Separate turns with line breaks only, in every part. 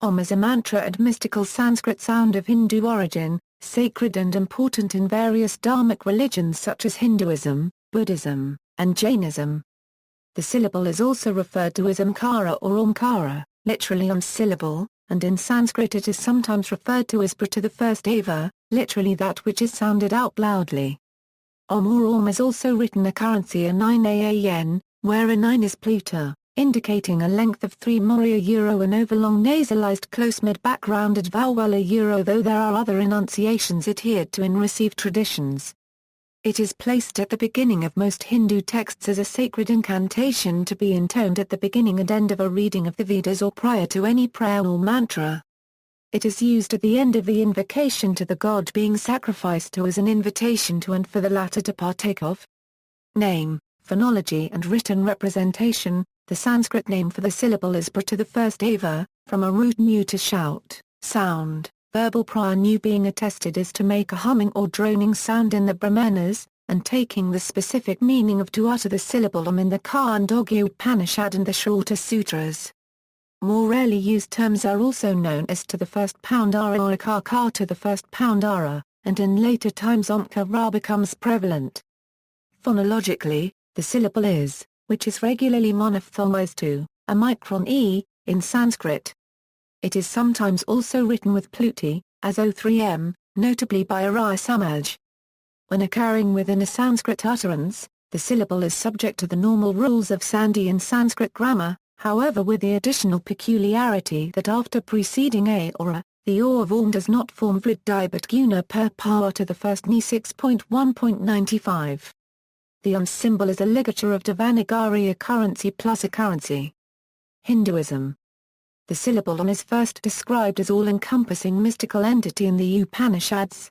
Om is a mantra and mystical Sanskrit sound of Hindu origin, sacred and important in various Dharmic religions such as Hinduism, Buddhism, and Jainism. The syllable is also referred to as oṃkāra or oṃkara, literally syllable, and in Sanskrit it is sometimes referred to as prata the first ava, literally that which is sounded out loudly. Om or Om is also written a currency a 9aan, where a 9 is pluta, indicating a length of 3 morae an overlong nasalized close mid-backgrounded vowel a though there are other enunciations adhered to in received traditions. It is placed at the beginning of most Hindu texts as a sacred incantation to be intoned at the beginning and end of a reading of the Vedas or prior to any prayer or mantra. It is used at the end of the invocation to the god being sacrificed to as an invitation to and for the latter to partake of. Name, phonology and written representation. The Sanskrit name for the syllable is prata the first ava, from a root nu to shout, sound. Verbal praṇava being attested is to make a humming or droning sound in the Brahmanas, and taking the specific meaning of to utter the syllable Om in the Khandogya Upanishad and the Shorter Sutras. More rarely used terms are also known as to the first poundara or akarka to the first poundara, and in later times oṃkāra becomes prevalent. Phonologically, the syllable is, which is regularly monophthongized to, a micron e, in Sanskrit. It is sometimes also written with pluti, as oṃ, notably by Arya Samaj. When occurring within a Sanskrit utterance, the syllable is subject to the normal rules of Sandhi in Sanskrit grammar, however with the additional peculiarity that after preceding a or a, the o of Om does not form vriddhi but guna per power to the first ni 6.1.95. The Om symbol is a ligature of Devanagari, a currency plus a currency. Hinduism. The syllable Om is first described as all-encompassing mystical entity in the Upanishads.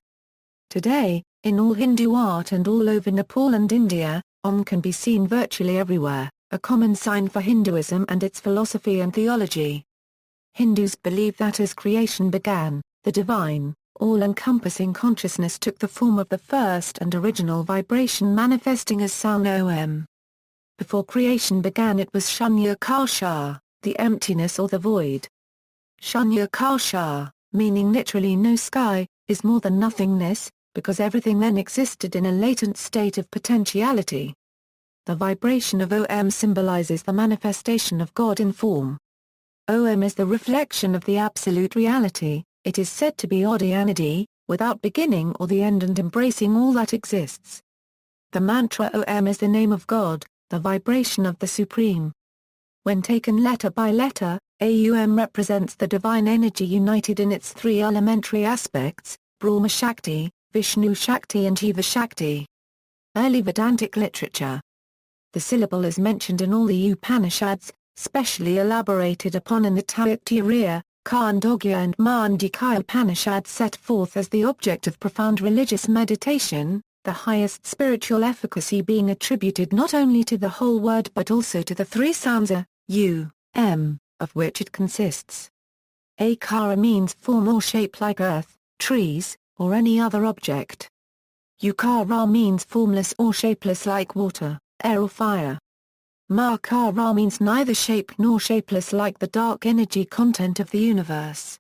Today, in all Hindu art and all over Nepal and India, Om can be seen virtually everywhere, a common sign for Hinduism and its philosophy and theology. Hindus believe that as creation began, the divine, all-encompassing consciousness took the form of the first and original vibration manifesting as sound Om. Before creation began it was shunyakasha, the emptiness or the void. Shunyakasha, meaning literally no sky, is more than nothingness, because everything then existed in a latent state of potentiality. The vibration of Om symbolizes the manifestation of God in form. Om is the reflection of the absolute reality. It is said to be adi anadi, without beginning or the end and embracing all that exists. The mantra Om is the name of God, the vibration of the Supreme. When taken letter by letter, Aum represents the divine energy united in its 3 elementary aspects, Brahma Shakti, Vishnu Shakti and Shiva Shakti. Early Vedantic literature. The syllable is mentioned in all the Upanishads, specially elaborated upon in the Taittiriya, Khandogya and Mandukya Upanishads set forth as the object of profound religious meditation, the highest spiritual efficacy being attributed not only to the whole word but also to the 3 sounds a, u, m, of which it consists. Aumkara means form or shape like earth, trees, or any other object. Uṃkāra means formless or shapeless like water, air or fire. Mākara means neither shape nor shapeless like the dark energy content of the universe.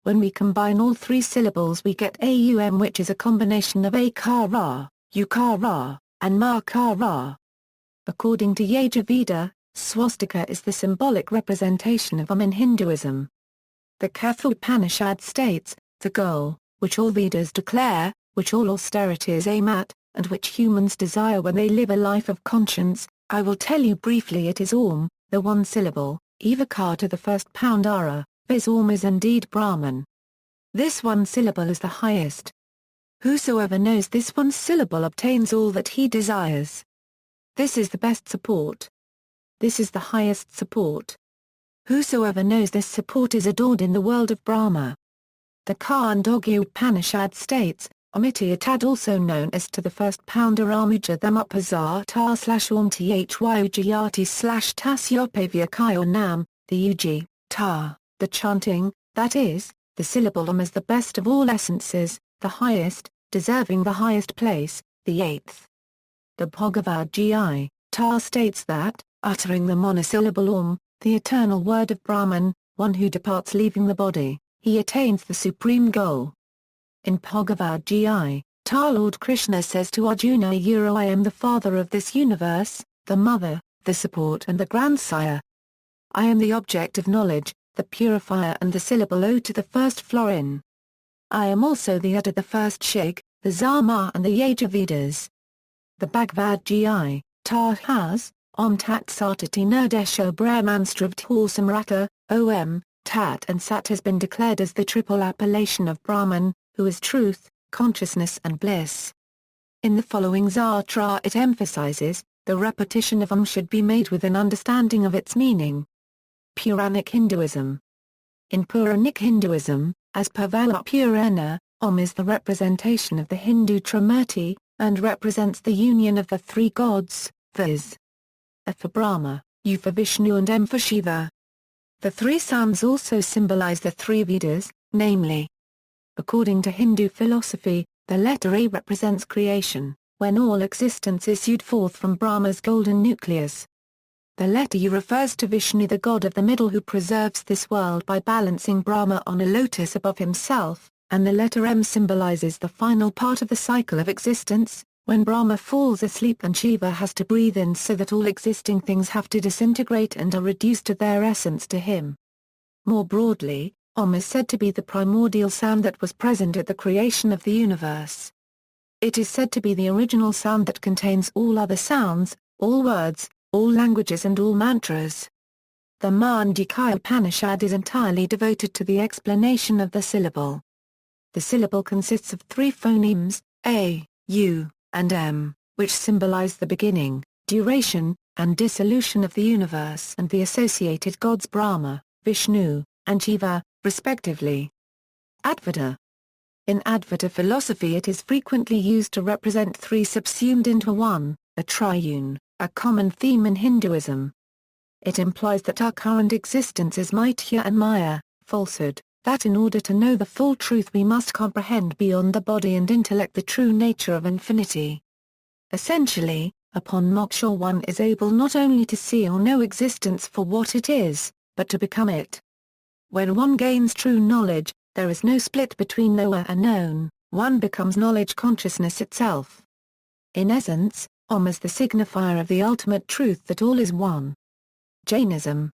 When we combine all 3 syllables we get Aum, which is a combination of Aumkara, Uṃkāra, and Mākara. According to Yajurveda, swastika is the symbolic representation of Om in Hinduism. The Katha Upanishad states, the goal, which all Vedas declare, which all austerities aim at, and which humans desire when they live a life of conscience, I will tell you briefly. It is Om, the one syllable, evakar to the first poundara, viz. Om is indeed Brahman. This one syllable is the highest. Whosoever knows this one syllable obtains all that he desires. This is the best support. This is the highest support. Whosoever knows this support is adored in the world of Brahma. The Khandogya Upanishad states, Omitiyatad, also known as to the first poundaramuja thamupazar/om thyujayati/tasyopavya nam, the uji, ta, the chanting, that is, the syllable Om is the best of all essences, the highest, deserving the highest place, the 8th. The Bhagavad Gita states that, uttering the monosyllable Om, the eternal word of Brahman, one who departs leaving the body, he attains the supreme goal. In Bhagavad Gita, Lord Krishna says to Arjuna, I am the father of this universe, the mother, the support and the grandsire. I am the object of knowledge, the purifier and the syllable owed to the first florin. I am also the Udder, the first Shig, the Zama and the Vedas. The Bhagavad Gita has, Om Tat Satati Nirdesho Brahmanstravdhor Samrata, Om, Tat and Sat has been declared as the triple appellation of Brahman, who is truth, consciousness and bliss. In the following Zatra it emphasizes, the repetition of should be made with an understanding of its meaning. Puranic Hinduism. In Puranic Hinduism, as per Veda Purana, is the representation of the Hindu Trimurti, and represents the union of the three gods, viz. A for Brahma, U for Vishnu and M for Shiva. The three sounds also symbolize the three Vedas, namely. According to Hindu philosophy, the letter A represents creation, when all existence issued forth from Brahma's golden nucleus. The letter U refers to Vishnu, the god of the middle who preserves this world by balancing Brahma on a lotus above himself, and the letter M symbolizes the final part of the cycle of existence, when Brahma falls asleep and Shiva has to breathe in so that all existing things have to disintegrate and are reduced to their essence to him. More broadly, Om is said to be the primordial sound that was present at the creation of the universe. It is said to be the original sound that contains all other sounds, all words, all languages and all mantras. The Mandukya Upanishad is entirely devoted to the explanation of the syllable. The syllable consists of three phonemes, A, U, and M, which symbolize the beginning, duration, and dissolution of the universe and the associated gods Brahma, Vishnu, and Shiva, respectively. Advaita. In Advaita philosophy it is frequently used to represent three subsumed into one, a triune, a common theme in Hinduism. It implies that our current existence is mithya and maya, falsehood, that in order to know the full truth we must comprehend beyond the body and intellect the true nature of infinity. Essentially, upon moksha one is able not only to see or know existence for what it is, but to become it. When one gains true knowledge, there is no split between knower and known, one becomes knowledge consciousness itself. In essence, Om is the signifier of the ultimate truth that all is one. Jainism.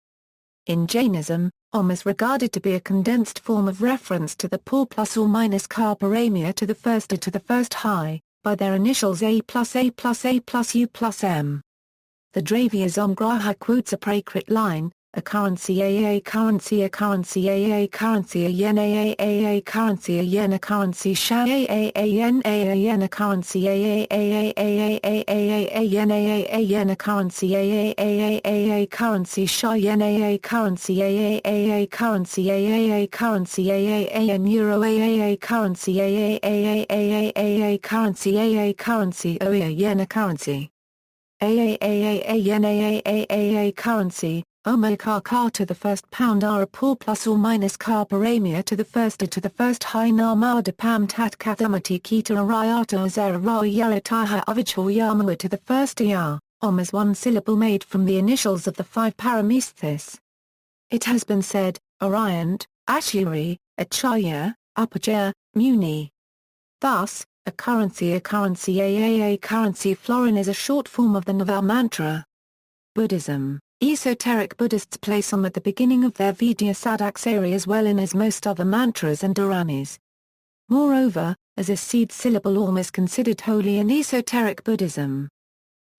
In Jainism, Om is regarded to be a condensed form of reference to the pour plus or minus ka paramya to the first or to the first high, by their initials A plus A plus A plus U plus M. The Dravias oṃkāra quotes a Prakrit line, a currency a currency a currency a currency a yen a currency a yen a currency sha a yen a currency a yen a yen a currency a currency sha yen a currency a currency a currency a yen euro a currency a currency a currency o yen a currency a yen a currency oṃkāra to the first pound are a pour plus or minus ka paramya to the first or to the first high namada pam tat kathamati kita arayata azara yarataha avachor yamawa to the first ayar, Om is one syllable made from the initials of the five paramesthis. It has been said, Arayant, Ashuri, Acharya, Upajaya, Muni. Thus, a currency currency florin is a short form of the Nava mantra. Buddhism. Esoteric Buddhists place Om at the beginning of their Vidya Sadaksari as well in as most other mantras and dharanis. Moreover, as a seed syllable Om is considered holy in esoteric Buddhism.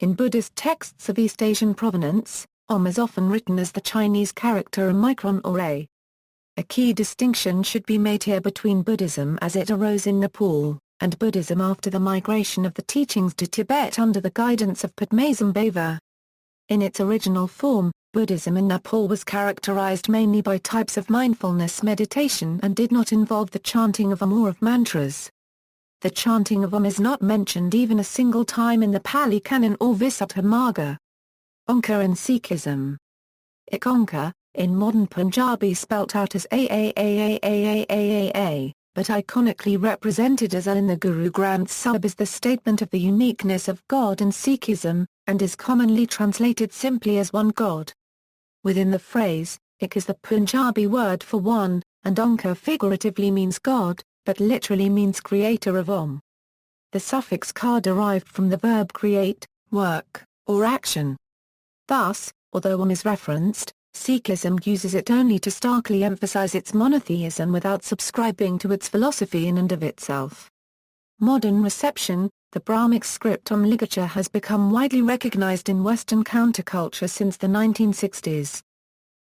In Buddhist texts of East Asian provenance, Om is often written as the Chinese character omikron or A. A key distinction should be made here between Buddhism as it arose in Nepal, and Buddhism after the migration of the teachings to Tibet under the guidance of Padmasambhava. In its original form, Buddhism in Nepal was characterized mainly by types of mindfulness meditation and did not involve the chanting of Om or of mantras. The chanting of Om is not mentioned even a single time in the Pali Canon or Visuddhimagga. Oṃkāra in Sikhism. Oṃkāra, in modern Punjabi spelt out as a, but iconically represented as A in the Guru Granth Sahib is the statement of the uniqueness of God in Sikhism, and is commonly translated simply as one God. Within the phrase, Ik is the Punjabi word for one, and oṃkāra figuratively means God, but literally means creator of Om. The suffix kar derived from the verb create, work, or action. Thus, although Om is referenced, Sikhism uses it only to starkly emphasize its monotheism without subscribing to its philosophy in and of itself. Modern reception. The Brahmic script Om ligature has become widely recognized in Western counterculture since the 1960s.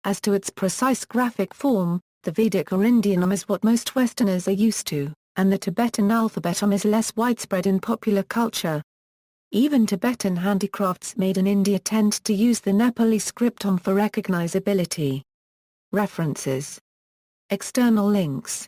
As to its precise graphic form, the Vedic or Indian Om is what most Westerners are used to, and the Tibetan alphabet Om is less widespread in popular culture. Even Tibetan handicrafts made in India tend to use the Nepali script Om for recognizability. References. External links.